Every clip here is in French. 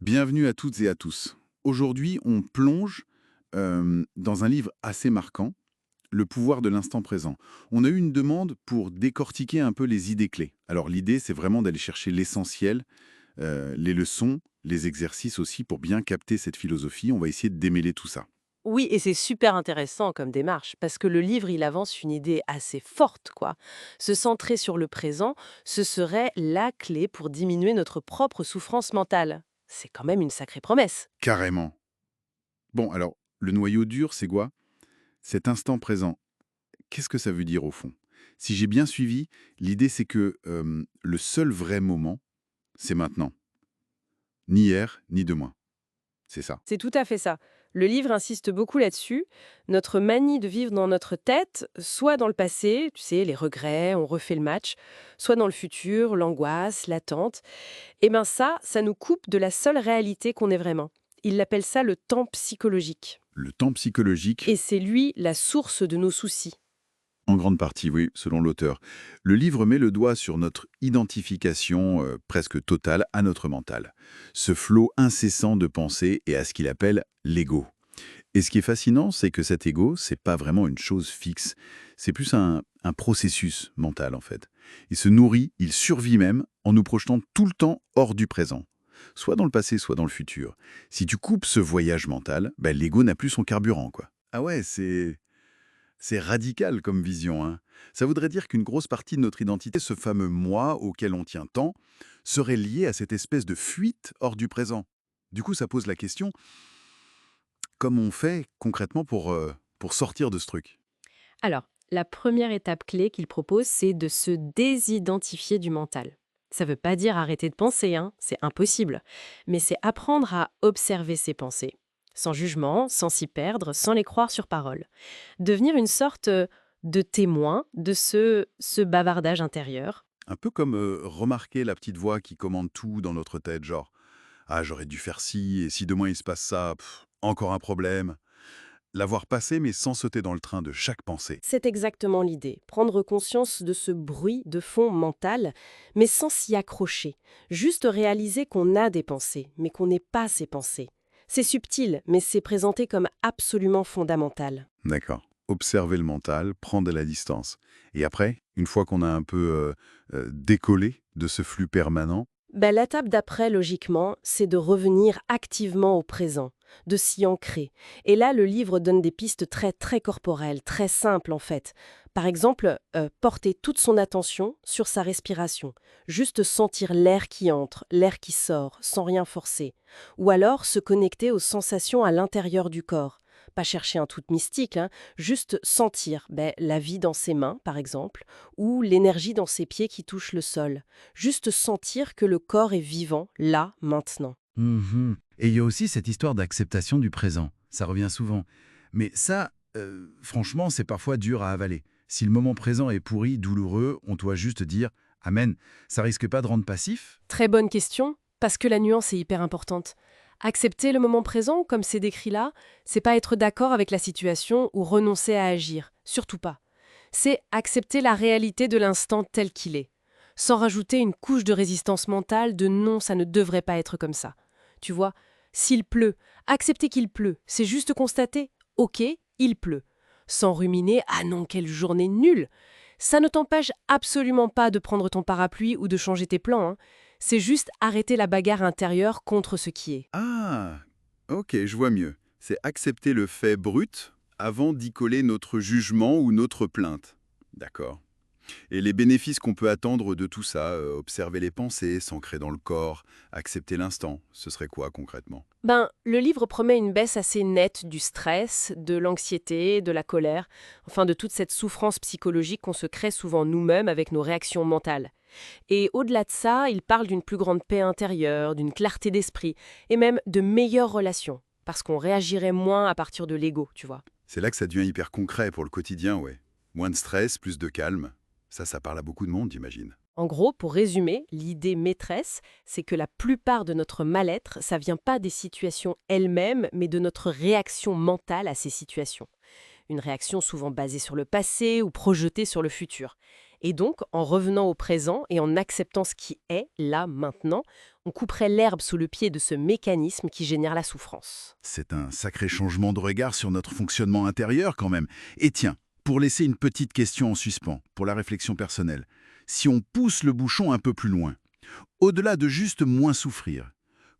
Bienvenue à toutes et à tous. Aujourd'hui, on plonge dans un livre assez marquant, Le pouvoir de l'instant présent. On a eu une demande pour décortiquer un peu les idées clés. Alors l'idée, c'est vraiment d'aller chercher l'essentiel, les leçons, les exercices aussi, pour bien capter cette philosophie. On va essayer de démêler tout ça. Oui, et c'est super intéressant comme démarche, parce que le livre, il avance une idée assez forte, quoi. Se centrer sur le présent, ce serait la clé pour diminuer notre propre souffrance mentale. C'est quand même une sacrée promesse. Carrément. Bon, alors, le noyau dur, c'est quoi? Cet instant présent. Qu'est-ce que ça veut dire au fond? Si j'ai bien suivi, l'idée, c'est que le seul vrai moment, c'est maintenant. Ni hier, ni demain. C'est ça. C'est tout à fait ça. Le livre insiste beaucoup là-dessus. Notre manie de vivre dans notre tête, soit dans le passé, tu sais, les regrets, on refait le match, soit dans le futur, l'angoisse, l'attente. Eh bien ça nous coupe de la seule réalité qu'on est vraiment. Il appelle ça le temps psychologique. Le temps psychologique, Et c'est lui la source de nos soucis. en grande partie, oui, selon l'auteur. Le livre met le doigt sur notre identification presque totale à notre mental. Ce flot incessant de pensées et à ce qu'il appelle l'ego. Et ce qui est fascinant, c'est que cet ego, c'est pas vraiment une chose fixe. C'est plus un processus mental, en fait. Il se nourrit, il survit même, en nous projetant tout le temps hors du présent. Soit dans le passé, soit dans le futur. Si tu coupes ce voyage mental, ben, l'ego n'a plus son carburant, quoi. Ah ouais, c'est radical comme vision, hein. Ça voudrait dire qu'une grosse partie de notre identité, ce fameux moi auquel on tient tant, serait liée à cette espèce de fuite hors du présent. Du coup, ça pose la question, comment on fait concrètement pour sortir de ce truc? Alors, la première étape clé qu'il propose, c'est de se désidentifier du mental. Ça ne veut pas dire arrêter de penser, hein, c'est impossible. Mais c'est apprendre à observer ses pensées. Sans jugement, sans s'y perdre, sans les croire sur parole. Devenir une sorte de témoin de ce bavardage intérieur. Un peu comme remarquer la petite voix qui commande tout dans notre tête, genre «Ah, j'aurais dû faire ci, et si demain il se passe ça, encore un problème». L'avoir passé, mais sans sauter dans le train de chaque pensée. C'est exactement l'idée. Prendre conscience de ce bruit de fond mental, mais sans s'y accrocher. Juste réaliser qu'on a des pensées, mais qu'on n'est pas ces pensées. C'est subtil, mais c'est présenté comme absolument fondamental. D'accord. Observer le mental, prendre de la distance. Et après, une fois qu'on a un peu décollé de ce flux permanent, Ben, l'étape d'après, logiquement, c'est de revenir activement au présent, de s'y ancrer. Et là, le livre donne des pistes très, très corporelles, très simples en fait. Par exemple, porter toute son attention sur sa respiration, juste sentir l'air qui entre, l'air qui sort, sans rien forcer. Ou alors se connecter aux sensations à l'intérieur du corps. Pas chercher un truc mystique, hein, juste sentir la vie dans ses mains, par exemple, ou l'énergie dans ses pieds qui touchent le sol. Juste sentir que le corps est vivant, là, maintenant. Mhm. Et il y a aussi cette histoire d'acceptation du présent. Ça revient souvent. Mais ça, franchement, c'est parfois dur à avaler. Si le moment présent est pourri, douloureux, on doit juste dire Amen. Ça risque pas de rendre passif? Très bonne question, parce que la nuance est hyper importante. Accepter le moment présent, comme c'est décrit là, c'est pas être d'accord avec la situation ou renoncer à agir, surtout pas. C'est accepter la réalité de l'instant tel qu'il est, sans rajouter une couche de résistance mentale de non, ça ne devrait pas être comme ça. Tu vois, s'il pleut, accepter qu'il pleut, c'est juste constater, ok, il pleut. Sans ruminer, ah non, quelle journée nulle. Ça ne t'empêche absolument pas de prendre ton parapluie ou de changer tes plans, hein. C'est juste arrêter la bagarre intérieure contre ce qui est. ah, ok, je vois mieux. C'est accepter le fait brut avant d'y coller notre jugement ou notre plainte. D'accord. Et les bénéfices qu'on peut attendre de tout ça, observer les pensées, s'ancrer dans le corps, accepter l'instant, ce serait quoi concrètement? Ben, le livre promet une baisse assez nette du stress, de l'anxiété, de la colère, enfin de toute cette souffrance psychologique qu'on se crée souvent nous-mêmes avec nos réactions mentales. Et au-delà de ça, il parle d'une plus grande paix intérieure, d'une clarté d'esprit, et même de meilleures relations, parce qu'on réagirait moins à partir de l'ego, tu vois. C'est là que ça devient hyper concret pour le quotidien, ouais. Moins de stress, plus de calme. Ça parle à beaucoup de monde, j'imagine. En gros, pour résumer, l'idée maîtresse, c'est que la plupart de notre mal-être, ça vient pas des situations elles-mêmes, mais de notre réaction mentale à ces situations. Une réaction souvent basée sur le passé ou projetée sur le futur. Et donc, en revenant au présent et en acceptant ce qui est, là, maintenant, on couperait l'herbe sous le pied de ce mécanisme qui génère la souffrance. C'est un sacré changement de regard sur notre fonctionnement intérieur quand même. Et tiens, pour laisser une petite question en suspens, pour la réflexion personnelle, si on pousse le bouchon un peu plus loin, au-delà de juste moins souffrir,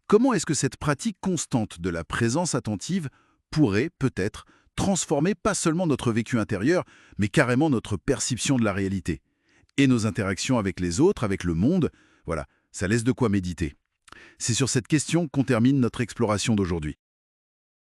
comment est-ce que cette pratique constante de la présence attentive pourrait, peut-être, transformer pas seulement notre vécu intérieur, mais carrément notre perception de la réalité et nos interactions avec les autres, avec le monde? Voilà, ça laisse de quoi méditer. C'est sur cette question qu'on termine notre exploration d'aujourd'hui.